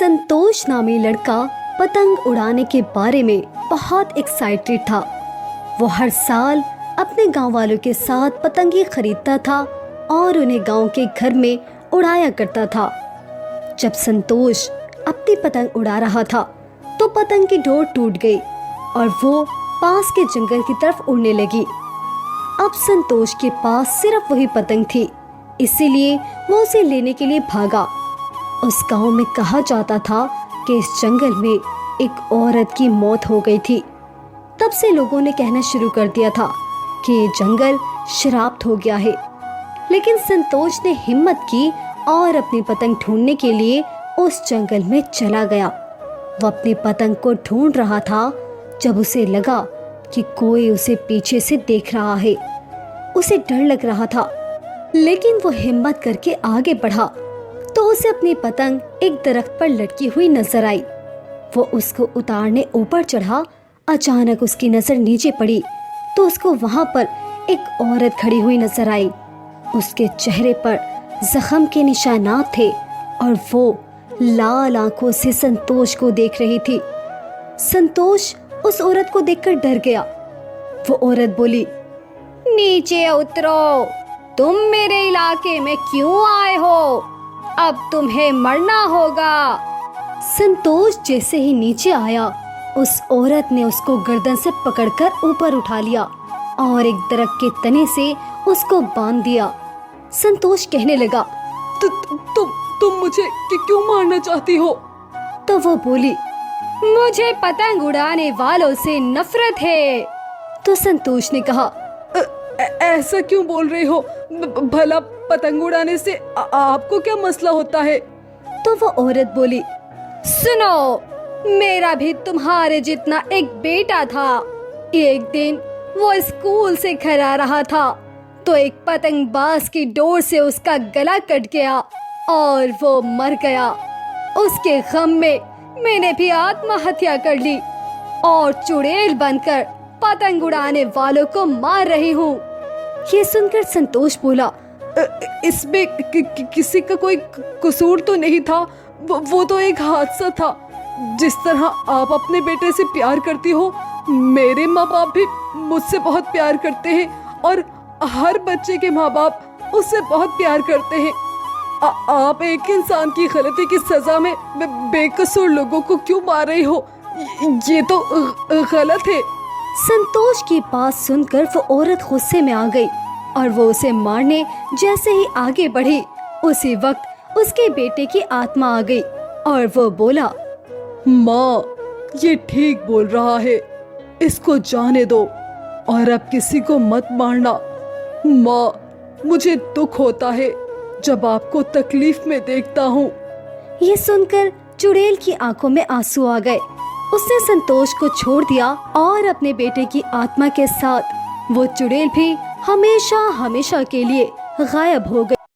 संतोष नामी लड़का पतंग उड़ाने के बारे में बहुत एक्साइटेड था। वो हर साल अपने गांव वालों के साथ पतंगे खरीदता था और उन्हें गांव के घर में उड़ाया करता था। जब संतोष अपनी पतंग उड़ा रहा था तो पतंग की डोर टूट गई और वो पास के जंगल की तरफ उड़ने लगी। अब संतोष के पास सिर्फ वही पतंग थी, इसीलिए वो उसे लेने के लिए भागा। उस गांव में कहा जाता था कि इस जंगल में एक औरत की मौत हो गई थी। तब से लोगों ने कहना शुरू कर दिया था कि ये जंगल श्राप्त हो गया है। लेकिन संतोष ने हिम्मत की और अपनी पतंग ढूंढने के लिए उस जंगल में चला गया। वो अपनी पतंग को ढूंढ रहा था जब उसे लगा कि कोई उसे पीछे से देख रहा है। उसे डर लग रहा था, लेकिन वो हिम्मत करके आगे बढ़ा तो उसे अपनी पतंग एक दरख्त पर लटकी हुई नजर आई। वो उसको उतारने ऊपर चढ़ा। अचानक उसकी नजर नीचे पड़ी तो उसको वहां पर एक औरत खड़ी हुई नजर आई। उसके चेहरे पर जख्म के निशानात थे और वो लाल आंखों से संतोष को देख रही थी। संतोष उस औरत को देखकर डर गया। वो औरत बोली, नीचे उतरो, तुम मेरे इलाके में क्यों आए हो? अब तुम्हें मरना होगा। संतोष जैसे ही नीचे आया, उस औरत ने उसको गर्दन से पकड़कर ऊपर उठा लिया और एक दरख्त के तने से उसको बांध दिया। संतोष कहने लगा, तुम मुझे क्यों मारना चाहती हो? तो वो बोली, मुझे पतंग उड़ाने वालों से नफरत है। तो संतोष ने कहा, ऐसा क्यों बोल रही हो? भला पतंग उड़ाने से आपको क्या मसला होता है? तो वो औरत बोली, सुनो, मेरा भी तुम्हारे जितना एक बेटा था। एक दिन वो स्कूल से घर आ रहा था तो एक पतंगबाज की डोर से उसका गला कट गया और वो मर गया। उसके गम में मैंने भी आत्महत्या कर ली और चुड़ैल बनकर पतंग उड़ाने वालों को मार रही हूँ। ये सुनकर संतोष बोला, इसमें किसी का कोई कसूर तो नहीं था, वो तो एक हादसा था। जिस तरह आप अपने बेटे से प्यार करती हो, मेरे माँ बाप भी मुझसे बहुत प्यार करते हैं और हर बच्चे के माँ बाप उससे बहुत प्यार करते हैं। आप एक इंसान की गलती की सजा में बेकसूर लोगों को क्यों मार रही हो? ये तो गलत है। संतोष की बात सुनकर वो औरत गुस्से में आ गई और वो उसे मारने जैसे ही आगे बढ़ी, उसी वक्त उसके बेटे की आत्मा आ गई और वो बोला, माँ, ये ठीक बोल रहा है, इसको जाने दो और अब किसी को मत मारना। माँ, मुझे दुख होता है जब आपको तकलीफ में देखता हूँ। ये सुनकर चुड़ैल की आंखों में आंसू आ गए। उसने संतोष को छोड़ दिया और अपने बेटे की आत्मा के साथ वो चुड़ैल भी हमेशा हमेशा के लिए गायब हो गई।